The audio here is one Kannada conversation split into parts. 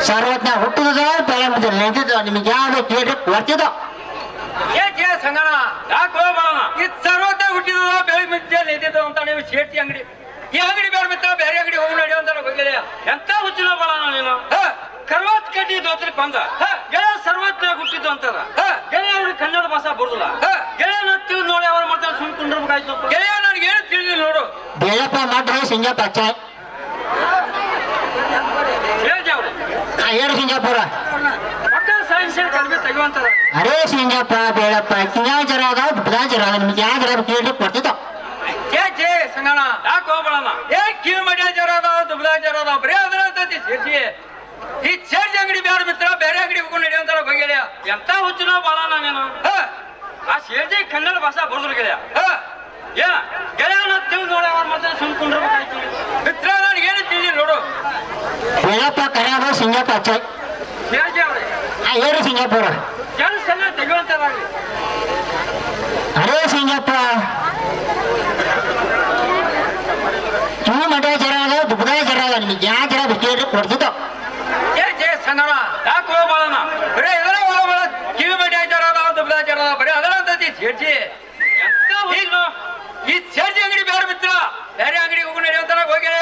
ಸರ್ವಜ್ಞ ಹುಟ್ಟಿದ ಬೆಳೆ ಮುಂದೆ ನಿಂತಿದ್ದ ನಿಮಗೆ ಯಾವ ಕೇಳಿ ಕೊಡ್ತಿದ್ದ ಏಕೆ ಸಂಗಣ ಯಾಕೆ ಹೋಗೋಣ ಈ ಸರ್ವಜ್ಞ ಹುಟ್ಟಿದ ಬೆಳೆ ಮುಂದೆ ನಿಂತಿದ್ದ ಅಂತ ನೀವು ಶೇಟಿ ಅಂಗಡಿ ಈ ಅಂಗಡಿ ಬೇರೆ ಮಿತ್ರ ಬೇರೆ ಅಂಗಡಿ ಹೋಗಿ ನಡಿ ಅಂತ ಹೋಗಿಲ್ಲ ಎಂತ ಹುಚ್ಚಿನ ಬಾಳಣ ನೀನು ಕರ್ವಾತ್ ಕಟ್ಟಿ ದೋತ್ರಕ್ಕೆ ಬಂದ ಗೆಳೆಯ ಸರ್ವಜ್ಞ ಹುಟ್ಟಿದ್ದು ಅಂತಾರ ಗೆಳೆಯ ಅವ್ರಿಗೆ ಕನ್ನಡ ಭಾಷಾ ಬರುದಿಲ್ಲ ಗೆಳೆಯ ತಿಳಿದು ನೋಡಿ ಅವ್ರ ಮಾತಾಡ ಸುಮ್ಕೊಂಡಿರ್ಬೇಕಾಯ್ತು ಗೆಳೆಯ ನನಗೆ ಏನು ತಿಳಿದಿಲ್ಲ ನೋಡು ಬೇಳಪ್ಪ ಮಾಡ್ರೆ ಸಿಂಗಾಪ ಅಚ್ಚ ಹೇಳು ಸಿಂಗಾಪುರ ಸೈನ್ಸ್ ಕಡಿಮೆ ತೆಗುವಂತಾರ ಅರೇ ಸಿಂಗಪ್ಪ ಬೇಳಪ್ಪ ಕಿಂಗಾ ಜರ ಅದಾವ ಬುಡಾ ಜರ ಅದ ನಿಮ್ಗೆ ಯಾವ ಜರ ಕೇಳಿ ಕೊಡ್ತಿದ್ದ ಚೇ ಸಂಗಣ ಯಾಕೆ ಹೋಗ್ಬೇಡಣ ಕಿವಿ ಮಡ್ಯ ಜರ ಅದಾವ ದುಬ್ದಾ ಜರ ಅದಾವ ಬರೀ ಅದರ ಅಂತೈತಿ ಸೇರ್ಸಿ ಈ ಚೇರ್ಜಿ ಅಂಗಡಿ ಬೇರೆ ಮಿತ್ರ ಬೇರೆ ಅಂಗಡಿ ಹೋಗಿ ನಡಿ ಅಂತಾರ ಬಗೆಯ ಎಂತ ಹುಚ್ಚಿನ ಬಾಳಣ ನೀನು ಆ ಸೇರ್ಜಿ ಕನ್ನಡ ಭಾಷಾ ಬರೋದ್ರ ಗೆಳೆಯ ಗೆಳೆಯ ತಿಳಿದು ನೋಡಿ ಅವ್ರ ಮಾತ್ರ ಸುಮ್ಕೊಂಡಿರ್ಬೇಕಾಯ್ತು ಮಿತ್ರ ನನಗೆ ಏನು ತಿಳಿದಿ ನೋಡು ಬೇಳಪ್ಪ ಕರ್ಯಾದ ಸಿಂಗಪ್ಪ ಅಚ್ಚ ಸೇರ್ಜಿ ಅವ್ರೆ ಹೇಳು ಸಿಂಗಾಪುರ ಕೆಲಸ ಎಲ್ಲ ತೆಗುವಂತಾರಾಗ್ಲಿ ಅರೇ ಸಿಂಗಪ್ಪ ಕಿವಿ ಮಡ್ಯ ಜರ ಅದ ದುಬ್ದಾ ಜರ ಅದ ನಿಮ್ಗೆ ಯಾವ ಜರ ಕೇಳಿ ಕೊಡ್ತಿದ್ದ ಚೇ ಸಂಗಣ ಯಾಕೆ ಹೋಗ್ಬೇಡಣ ಬರೀ ಎದರ ಹೋಗ್ಬೇಡ ಕಿವಿ ಮಡ್ಯ ಜರ ಅದಾವ ದುಬ್ದಾ ಜರ ಅದಾವ ಬರೀ ಅದರ ಅಂತೈತಿ ಸೇರ್ಜಿ ಈ ಸೇರ್ಜಿ ಅಂಗಡಿ ಬೇರೆ ಮಿತ್ರ ಬೇರೆ ಅಂಗಡಿಗೆ ಹೋಗಿ ನಡಿ ಅಂತಾರ ಹೋಗ್ಯಾರ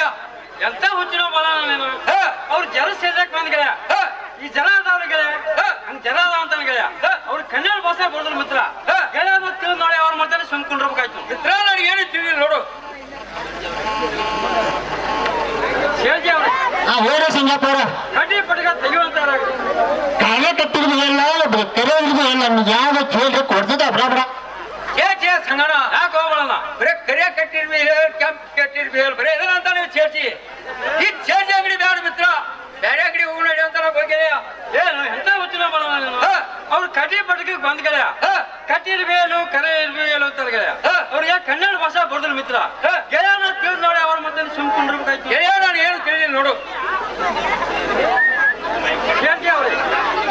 ಎಂತ ಹುಚ್ಚಿನ ಬಾಳಣ ನೀನು ಅವ್ರು ಜರ ಸೇರ್ಸಕ್ ಬಂದ್ ಗೆಳೆಯ ಈ ಜನ ಅದಾವ್ರ ಗೆಳೆಯ ಹಂಗ ಜನ ಅದಾವ ಅಂತ ಗೆಳೆಯ ಅವ್ರು ಕನ್ನಡ ಭಾಷೆ ಬರೋದ್ರ ಮಿತ್ರ ಗೆಳೆಯ ತಿಳಿದು ನೋಡಿ ಅವ್ರ ಮಾತಾಡಿ ಸುಮ್ಕೊಂಡಿರ್ಬೇಕಾಯ್ತು ಮಿತ್ರ ನನಗೆ ಏನು ತಿಳಿದಿಲ್ಲ ನೋಡು ಸೇರ್ಜಿ ಅವ್ರೆ ಹೇಳು ಸಿಂಗಾಪುರ ಕಡ್ಡಿ ಪಟಕ ತೆಗೆಯುವಂತಾರ ಕಾಯಿಲೆ ಕಟ್ಟಿದ್ರು ಇಲ್ಲ ಕರೆಯೋದ್ರಿಗೂ ಇಲ್ಲ ನಿಮ್ಗೆ ಯಾವ ಕೇಳಿ ಕೊಡ್ತಿದ್ದ ಬಡ ಚೇ ಸಂಗಣ ಯಾಕೆ ಹೋಗ್ಬೇಡಣ ಬರೀ ಕರಿಯ ಕಟ್ಟಿರ್ಬಿ ಕೆಂಪ್ ಕಟ್ಟಿರ್ಬಿ ಬರೀ ಇದನ್ನ ಅಂತ ನೀವು ಚೇರ್ಸಿ ಈ ಚೇರ್ಜಿ ಅಂಗಡಿ ಬೇರೆ ಮಿತ್ರ ಬೇರೆ ಅಂಗಡಿ ಹೋಗಿ ನಡಿ ಅಂತ ಹೋಗ್ಯಾರ ಏನು ಎಂತ ಹುಚ್ಚಿನ ಬಾಳಣ ನೀನು ಅವ್ರು ಕಡ್ಡಿ ಪಟಕಕ್ಕೆ ಬಂದ್ ಗೆಳೆಯ ಕಟ್ಟಿರ್ಬೇಲು ಕರೆ ಇರ್ಬೇಲು ಅಂತಾರ ಗೆಳೆಯ ಅವ್ರಿಗೆ ಕನ್ನಡ ಭಾಷಾ ಬರೋದ್ರ ಮಿತ್ರ ಗೆಳೆಯನ ತಿಳಿದು ನೋಡಿ ಅವ್ರ ಮತ್ತೆ ಸುಮ್ಕೊಂಡಿರ್ಬೇಕಾಯ್ತು ಗೆಳೆಯ ನಾನು ಏನು ತಿಳಿದಿಲ್ಲ ನೋಡು ಅವ್ರೆ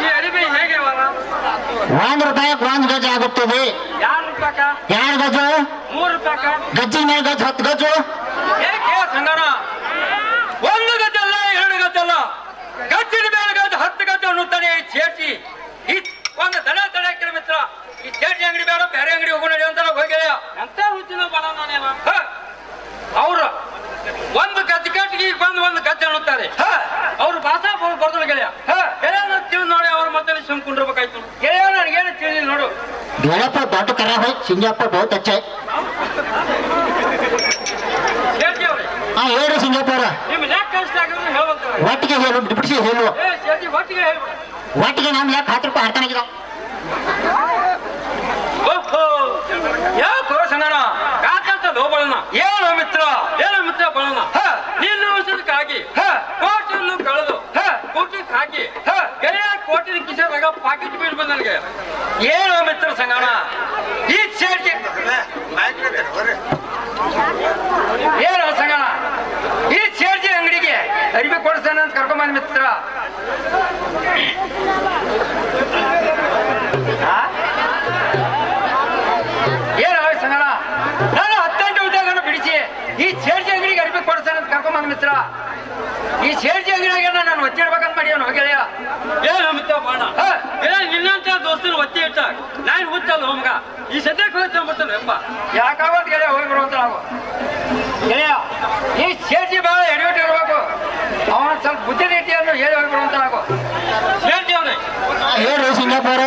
ಈ ಅಡಿಮೆ ಹೇಗೆ ₹1 1 ಗಜ ಆಗುತ್ತದೆ ಯಾರು ಗಜ ₹3 ಗಜ್ಜಿನ ಮೇಲೆ ಗಜ 10 ಗಜು ಏಕೆ ಸಂಗಣ 1 ಗಜ ಅಲ್ಲ 2 ಗಜ ಅಲ್ಲ ಗಜ್ಜಿನ ಮೇಲೆ ಗಜ 10 ಗಜ ಅನ್ನುತ್ತಾನೆ ಈ ಚೇರ್ಜಿ ಈ ಒಂದು ದಡ ಹಾಕಿರ ಮಿತ್ರ ಈ ಚೇರ್ಜಿ ಅಂಗಡಿ ಬೇಡ ಬೇರೆ ಅಂಗಡಿ ಹೋಗಿ ನಡಿ ಅಂತ ಹೋಗ್ಯಾರ ಎಂತ ಹುಚ್ಚಿನ ಬಾಳ ನಾನೇನ ಅವ್ರು ಒಂದು ಗಜ ಕಟ್ಟಿಗೆ ಬಂದು ಒಂದು ಗಜ ಅನ್ನುತ್ತಾರೆ ಅವ್ರು ಭಾಷಾ ಬರ್ದ್ರು ಗೆಳೆಯ ಗೆಳೆಯನ ತಿಳಿದು ನೋಡಿ ಅವ್ರ ಮತ್ತೆ ಸುಮ್ಕೊಂಡಿರ್ಬೇಕಾಯ್ತು ಗೆಳೆಯ ನನಗೇನು ತಿಳಿದಿಲ್ಲ ನೋಡು ಬೇಳಪ್ಪ ದೊಡ್ಡ ಕರ ಹೋಯ್ ಸಿಂಗಪ್ಪ ಬಹುತ್ ಅಚ್ಚ ಹೇಳು ಸಿಂಗಪುರ ನಿಮ್ ಯಾಕೆ ಕಷ್ಟ ಆಗಿದ್ರೆ ಹೇಳ್ಬೇಕು ಒಟ್ಟಿಗೆ ಹೇಳು ಬಿಡಿಸಿ ಹೇಳು ಒಟ್ಟಿಗೆ ಹೇಳ್ಬಿಡು ಒಟ್ಟಿಗೆ ನಮ್ ಯಾಕೆ ₹10 ಹರ್ತಾನಾಗಿದ್ದಾವ ಯಾಕೋ ಸಂಗಣ ಕಾಕಂತದ ಹೋಗೋಣ ಏನು ಮಿತ್ರ ಬರೋಣ ನೀನು ಔಷಧಕ್ಕಾಗಿ ಕೋಟನ್ನು ಕಳೆದು ಕೋಟಿಗೆ ಹಾಕಿ ಗೆಳೆಯ ಕೋಟಿನ ಕಿಸೆದಾಗ ಪಾಕೆಟ್ ಬೀಳ್ ಬಂದ ನನಗೆ ಏನು ಮಿತ್ರ ಸಂಗಣ ಈ ಸೇರ್ಜಿ ಏನು ಸಂಗಣ ಈ ಸೇರ್ಜಿ ಅಂಗಡಿಗೆ ಅರಿವಿ ಕೊಡಿಸ್ತಾನೆ ಅಂತ ಕರ್ಕೊಂಬಂದ್ ಮಿತ್ರ ಏನು ಸಂಗಣ ನಾನು 18 ಉದ್ಯೋಗವನ್ನು ಬಿಡಿಸಿ ಈ ಸೇರ್ಜಿ ಅಂಗಡಿಗೆ ಅರಿವಿ ಕೊಡಿಸ್ತಾನೆ ಅಂತ ಕರ್ಕೊಂಬಂದ್ ಮಿತ್ರ ಈ ಸೇರ್ಜಿ ಅಂಗಡಿಯಾಗ ನಾನು ಒತ್ತಿ ಇಡ್ಬೇಕಂತ ಮಾಡಿ ಅವನು ಗೆಳೆಯ ಏನು ಮಿತ್ರ ಬಾಣ ನಿನ್ನಂತ ದೋಸ್ತನ ಒತ್ತಿ ಇಟ್ಟ ನಾನು ಹುಚ್ಚಲ್ಲ ಹೋಮಗ ಈ ಸದ್ಯಕ್ಕೆ ಹೋಗ್ತಾನೆ ಎಂಬ ಯಾಕಾಗೋದು ಗೆಳೆಯ ಹೋಗಿ ಬರುವಂತ ನಾವು ಗೆಳೆಯ ಈ ಸೇರ್ಜಿ ಭಾಳ ಎಡವಿಟ್ಟು ಇರ್ಬೇಕು ಅವನ ಸ್ವಲ್ಪ ಬುದ್ಧಿ ರೀತಿಯನ್ನು ಹೇಳಿ ಹೋಗಿ ಬರುವಂತ ನಾವು ಸೇರ್ಜಿ ಅವನೇ ಹೇಳು ಸಿಂಗಪುರ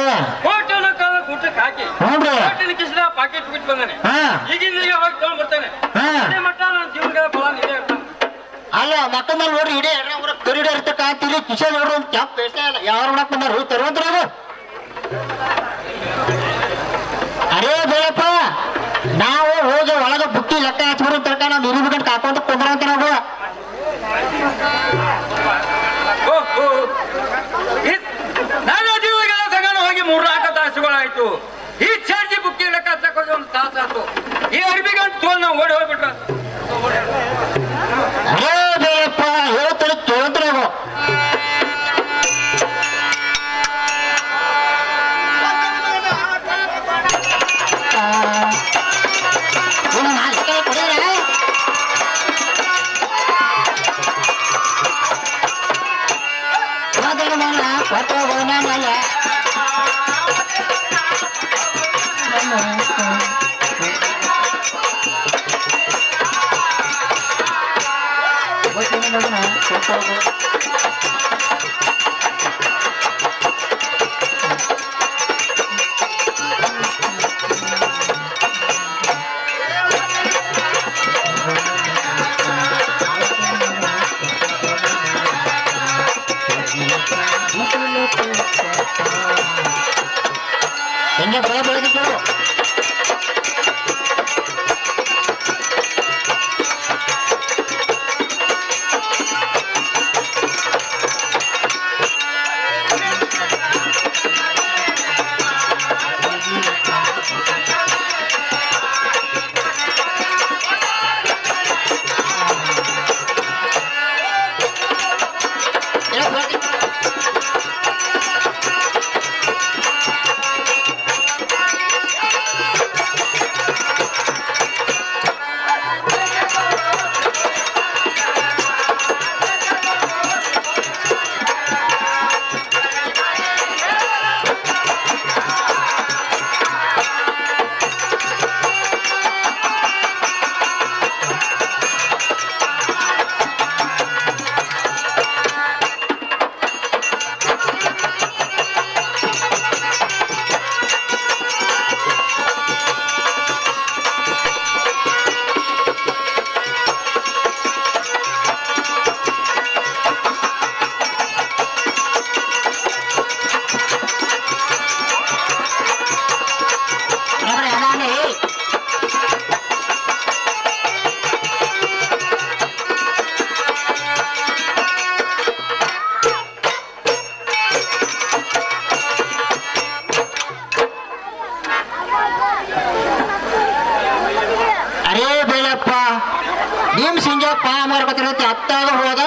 ಕೋಟನ ಕಾಲ ಊಟಕ್ಕೆ ಹಾಕಿ ಕೋಟಿನ ಕಿಸಿದ ಪಾಕೆಟ್ ಬಿಟ್ಟು ಬಂದಾನೆ ಈಗಿಂದ ಹೋಗಿ ತಗೊಂಡ್ ಬರ್ತಾನೆ ಮಟ್ಟ ನನ್ನ ಜೀವನಗಳ ಫಲ ನಿಜ ಇರ್ತಾನೆ ಅಲ್ಲ ಮಕ್ಕಳ ಮೇಲೆ ನೋಡ್ರಿ ಇಡೀ ಕರಿಡ ಇರ್ತಕ್ಕಂತೀರಿ ಕಿಶೆ ನೋಡ್ರಿ ಒಂದು ಕ್ಯಾಪ್ ಬೇಸ ಇಲ್ಲ ಯಾರು ನೋಡಕ್ ಬಂದಾರ ಹೋಗಿ ತರುವಂತ್ರ ಅದು ಅರೇ ಬೇಳಪ್ಪ ನಾವು ಹೋಗಿ ಒಳಗ ಬುಟ್ಟಿ ಲೆಕ್ಕ ಹಚ್ಬಿಡೋ ತರ್ಕ ನಾವು ನೀರು ಬಿಟ್ಟು ಕಾಕೊಂತ ಕುಂದ್ರಂತ ನಾವು ನಾನು ಜೀವಗಳ ಸಂಗಣ ಹೋಗಿ 3-4 ತಾಸುಗಳಾಯ್ತು ಈ ಚಾರ್ಜಿ ಬುಕ್ಕಿ ಲೆಕ್ಕ ಹಚ್ಚಕ್ ಹೋಗಿ 1 ತಾಸು ಆಯ್ತು ಈ ಅರ್ಬಿಗಂಟು ತೋಲ್ ನಾವು ಓಡಿ ಹೋಗ್ಬಿಟ್ರ ಅರೇ ಬೇಳಪ್ಪ ಹೇಳ್ತಾರೆ ಕೇಳ್ತಾರೆ ನಾವು ಹೆಂಗೆ ಬೆಳೆ ಬೆಳೆದಿದ್ದು ನಿಮ್ ಸಿಂಜಪ್ಪ ಮಾರ್ಕತ್ತಿರತ್ತೆ ಅತ್ತಾಗ ಹೋದ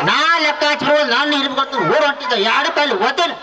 ನಾ ಲೆಕ್ಕ ಹಚ್ಚಿರೋದು ನಾನು ಇರ್ಬೇಕು ಓಡ್ ಹೊಂಟಿದ್ದ ಎರಡು ಕಾಲಿ ಓದ್ತೇನೆ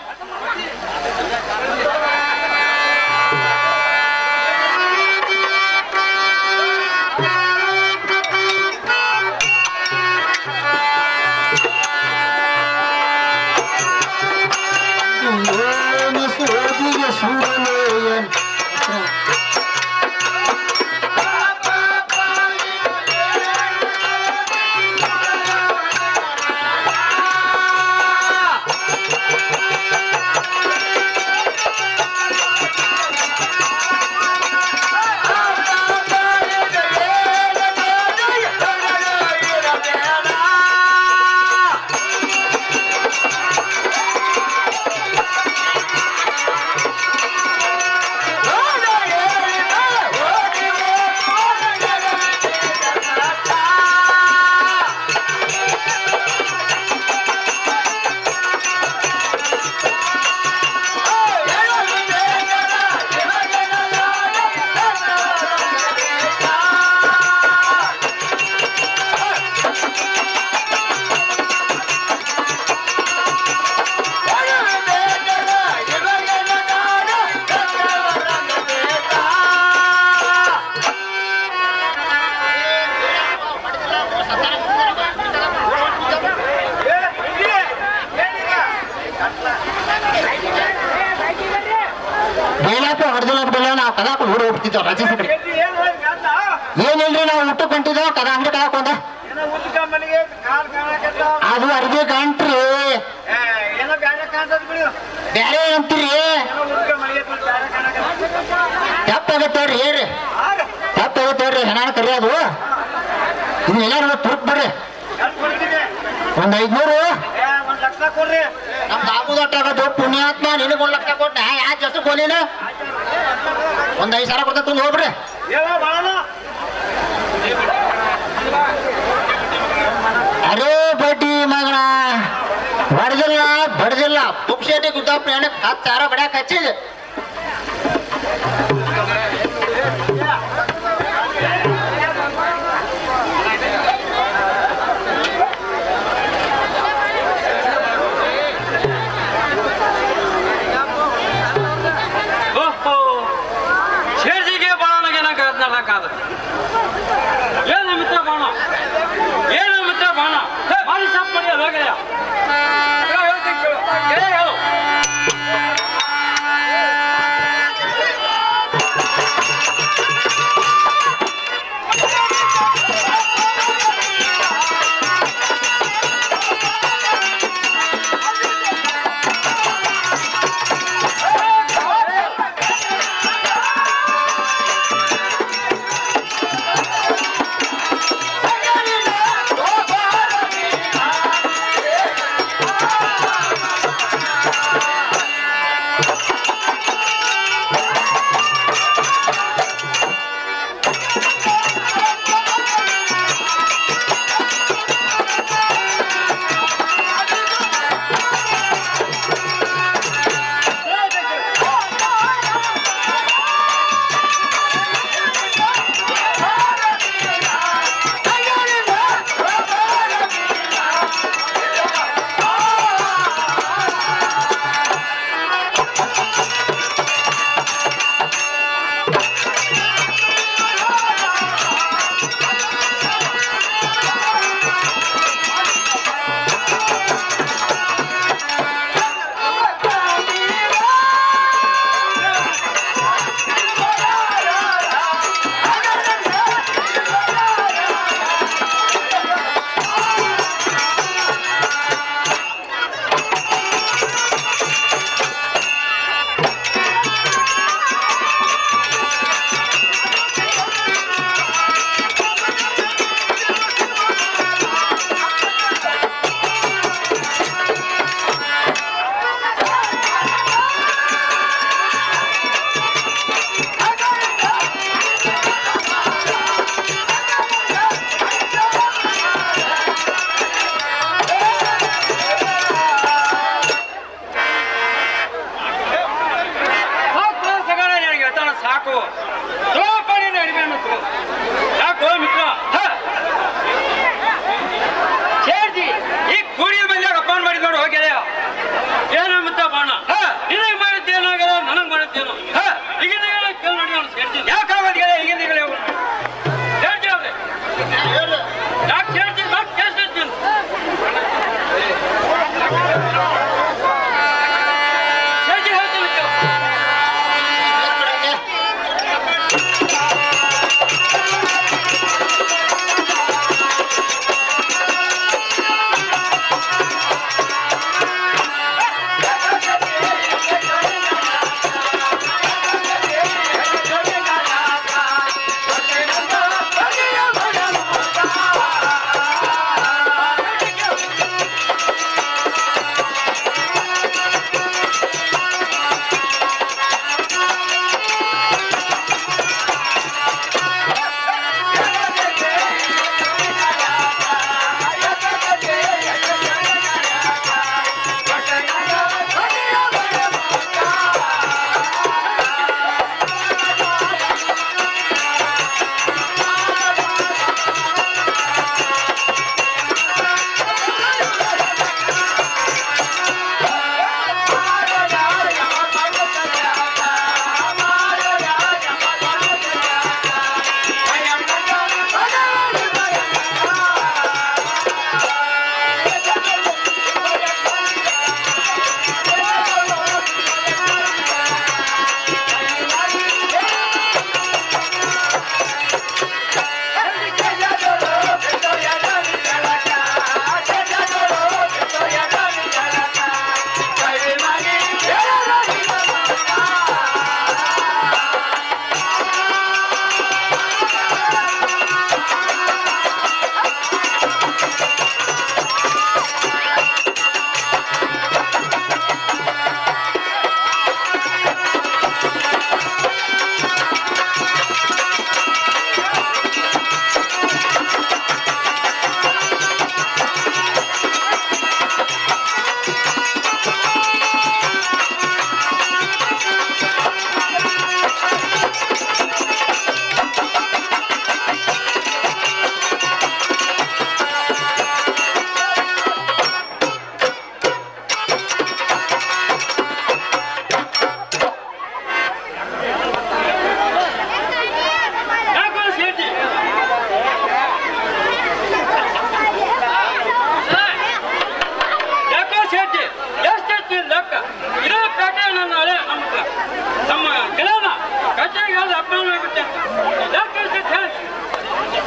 ಏನಿಲ್ರಿ ನಾವು ಊಟ ಕೊಂಟಿದ್ದ ಕದ ಅಂಗಡಿ ಕಾಕೊಂಡ ಅದು ಅರ್ಬಿ ಗಂಟ್ರಿ ಬ್ಯಾರೆ ಅಂತೀರಿ ತಪ್ಪಾಗತ್ತವ್ರಿ ಏರಿ ತಪ್ಪಾಗತ್ತವ್ರಿ ಹೆಣ ಕರಿ ಅದು ಇದನ್ನೆಲ್ಲ ತುರ್ಕ್ ಬರ್ರಿ ಒಂದ್ 500 ನಮ್ದು ಆಗುದಟ್ಟಾಗದು ಪುಣ್ಯಾತ್ಮ ನಿನಗ್ 1 ಲಕ್ಷ ಕೊಟ್ಟ ಯಾವ ಹೆಸರು ಕೊಲಿನ ಒಂದ್ 5,000 ಕೊಡ್ತಾ ತುಂಬ ಹೋಗ್ರಿ ಅರೇ ಬಡ್ಡಿ ಮಗನ ಬಡ್ದಿಲ್ಲ ಬಡ್ದಿಲ್ಲ ತುಪ್ಸೇಟಿ ಗುದ್ದಾಪ್ 10,000 ಬಡ್ಯಾಕ ಹಚ್ಚಿದ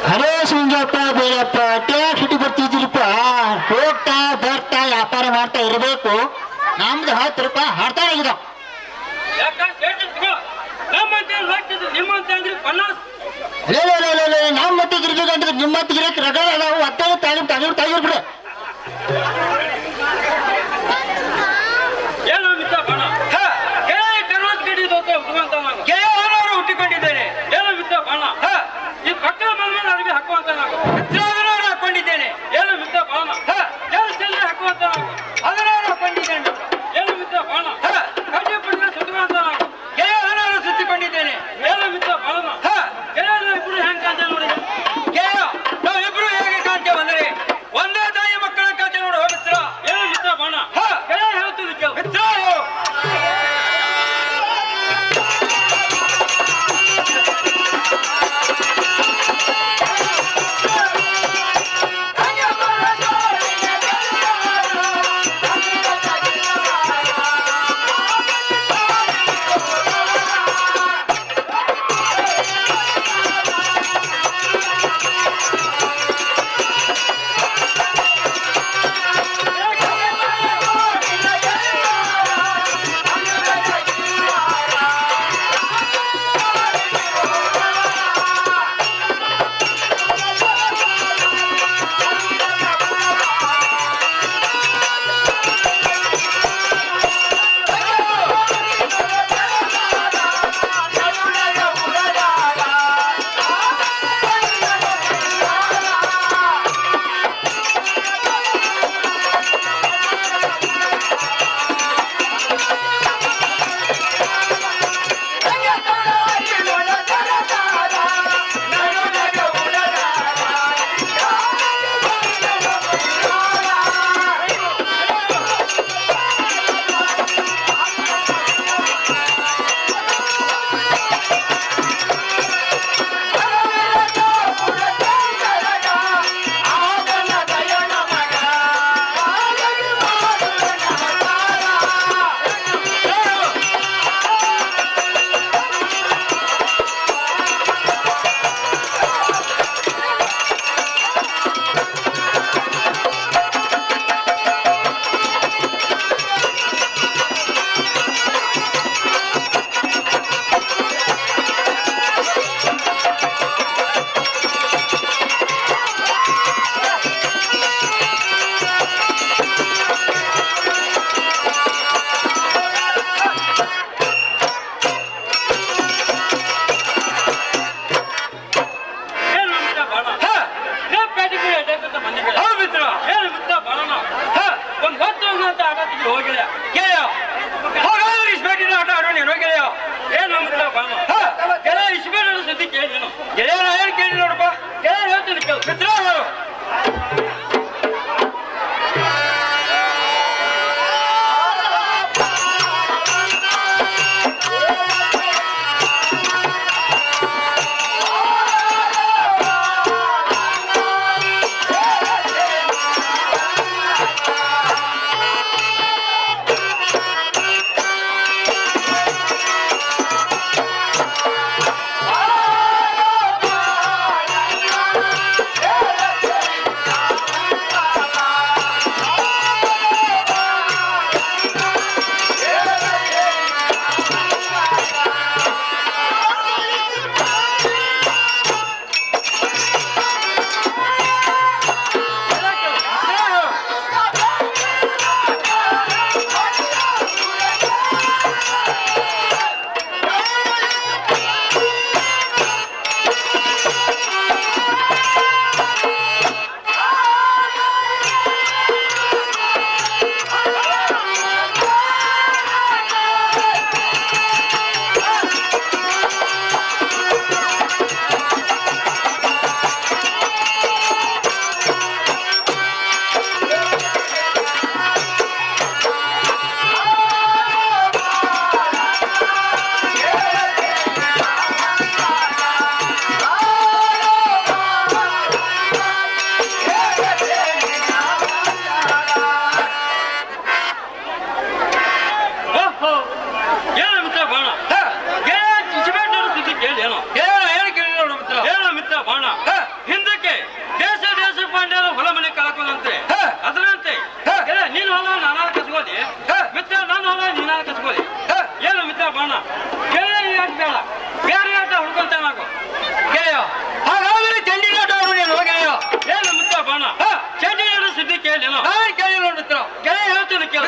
ಹರೇ ಸಂಜಪ್ಪ ಬೇಡಪ್ಪ ಟ್ಯಾಕ್ಸ್ ಸಿಟಿ ಬರ್ತಿದ್ರಪ್ಪ ಹೋಗ್ತಾ ಬರ್ತಾ ವ್ಯಾಪಾರ ಮಾಡ್ತಾ ಇರಬೇಕು. ನಮ್ದು 10 ರೂಪಾಯಿ ಹಾಡ್ತಾನಾಗಿದ ನಮ್ಮ ಮಟ್ಟಿಗೆ ಇರ್ಬೇಕಂದ್ರೆ ನಿಮ್ಮ ಮಟ್ಟಿಗೆ ಇರಕ್ಕೆ ರಗಡ ಅದಾವು. ಅತ್ತಾಗ ತಾಗಿರ್ಬಿಡ ಹುಟ್ಟಿಕೊಂಡಿದ್ದೇನೆ. ಏನು ಮಿತ್ರ ಬಾಣ ಈ ಪಕ್ಕದ ಮಲ್ಮೇಲೆ ಅರಿವಿ ಹಾಕುವಂತ ಹಾಕೊಂಡಿದ್ದೇನೆ. ಏನು ಮಿತ್ರ ಬಾಣ ಚೆಲ್ಲಿ ಹಾಕುವಂತ ಅದನ್ನಾರು ಹಾಕೊಂಡಿದ್ದೇನೆ. ಏನು ಮಿತ್ರ ಬಾಣ ಕಡ್ಡಿ ಪುಡಿನ ಸುತ್ತುವಂತ ನಾನು ಸುತ್ತಿಕೊಂಡಿದ್ದೇನೆ. ಏನು ಮಿತ್ರ ಬಾಣ ಇಬ್ರು ಹೆಂಗ್ ಕಾಂತೆ ನೋಡಿ. ನಾವಿಬ್ರು ಹೇಗೆ ಕಾಂತೇವೆ ಅಂದರೆ ಒಂದೇ ತಾಯಿ ಮಕ್ಕಳ ಕಾಂತೆ ನೋಡಿ ಹೋಗಿಸ್ರ. ಏನು ಮಿತ್ರ ಬಾಣ ಹೇಳ್ತೀನಿ ಕೇಳು ಮಿತ್ರ. ಕೇಳಿದ್ದೇನೋ ನಾನು ಕೇಳಿಲ್ಲ ಮಿತ್ರ. ಗೆಳೆಯ ಹೇಳ್ತೇನೆ ಕೇಳ.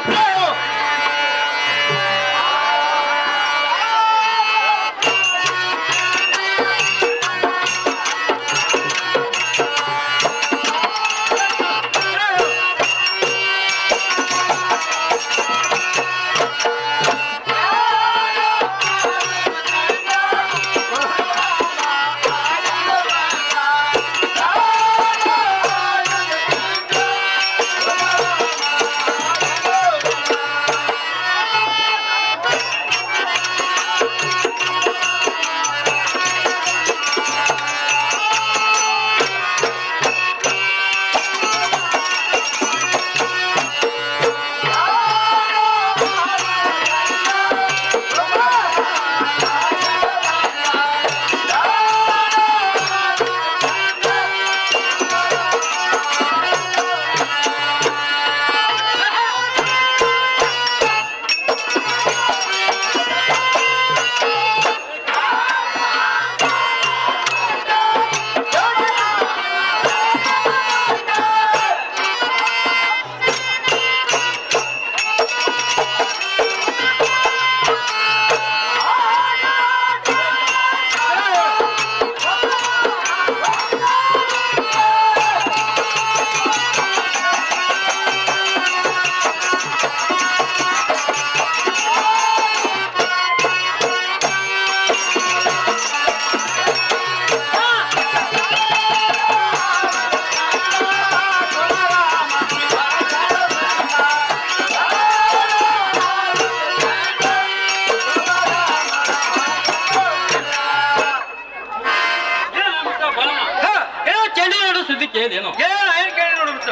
ಕೇಳಿದೇನು? ಏನ್ ಕೇಳಿ ನೋಡು ಮಿತ್ರ.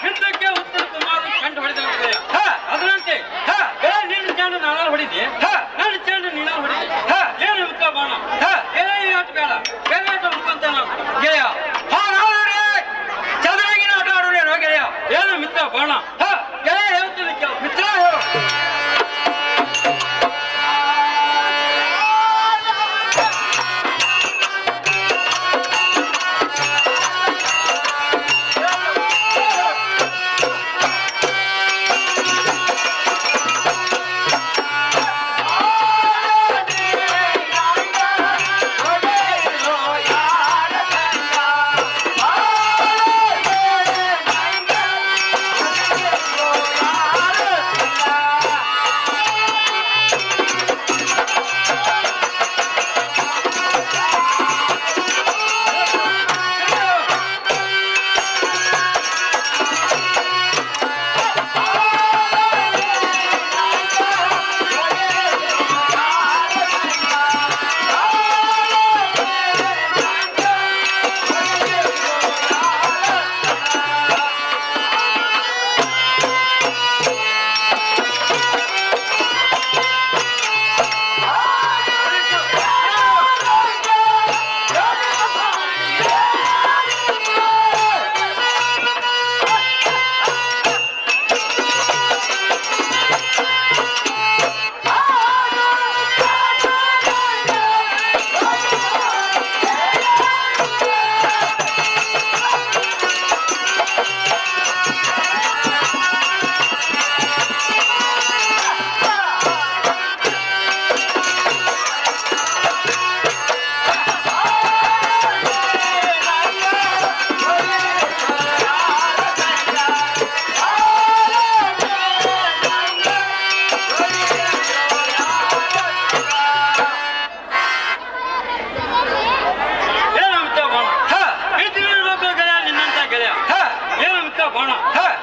ಯುದ್ಧಕ್ಕೆ ಉತ್ತರ ಕುಮಾರ ಕಂಡು ಹೊಡೆದ ಅದರಂತೆ ನಿನ್ನ ಚೆಂಡು ನಾನು ಹೊಡಿದೆ, ನನ್ನ ಚೆಂಡು ನೀನು ಹೊಡಿದೆ. ಏನು ಮಿತ್ರ ಬಾಣ ಈ ಆಟ ಬೇಡ, ಬೇರೆ ಆಟ ಮುಖಂತ ನಾವು ಗೆಳೆಯ. ಹಾಗಾದ್ರೆ ಚದುರಂಗಿನ ಆಟ ಆಡೋಣ ಗೆಳೆಯ. ಏನು ಮಿತ್ರ ಬಾಣ ಗೆಳೆಯ ಹೇಳ್ತೀನಿ ಕೇಳ. ಮಿತ್ರ ಹೇಳು.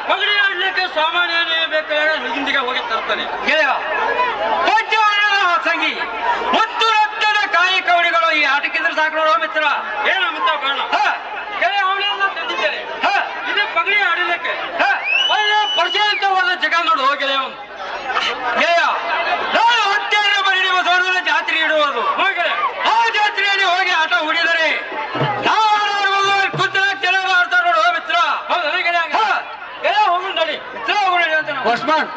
ಪಗಡಿ ಆಡ್ಲಿಕ್ಕೆ ಸಾಮಾನ್ಯನೇ ಬೇಕಾದ್ರೆ ಹಿಂದಿಗೆ ಹೋಗಿ ತರ್ತಾನೆ ಗೆಳೆಯ. ಸಂಗಿ ಮತ್ತು ರಕ್ತದ ಕಾಯಿ ಕವಡಿಗಳು ಈ ಆಟಕ್ಕಿದ್ರೆ ಸಾಕು ನೋಡೋ ಮಿತ್ರ. ಏನು ಮಿತ್ರ ಬಾಣ ಗೆಳೆಯ ಅವಳೆಲ್ಲ ತಂದಿದ್ದೇನೆ. ಇದು ಪಗಡಿ ಆಡಲಿಕ್ಕೆ ಒಳ್ಳೆ ಪರಿಚಯ ಅಂತ ಹೋದ ಜಗ ನೋಡು ಗೆಳೆಯ. ಅವನು ಗೆಳೆಯ, ನಾನು ಹೊಟ್ಟೆಯನ್ನು ಬರೀ ನಿಮ್ಮ ಸೌರದ ಜಾತ್ರೆ ಇಡುವುದು. ಆ ಜಾತ್ರೆಯಲ್ಲಿ ಹೋಗಿ ಆಟ ಹೂಡಿದರೆ ಚೆನ್ನಾಗಿ ಆಡ್ತಾರೆ ನೋಡು ಮಿತ್ರ. ಹೋಗೋಣ ನಡಿ ಮಿತ್ರ ಹೋಗೋಣ ಅಂತ ಪೋಸ್ಟ್ಮನ್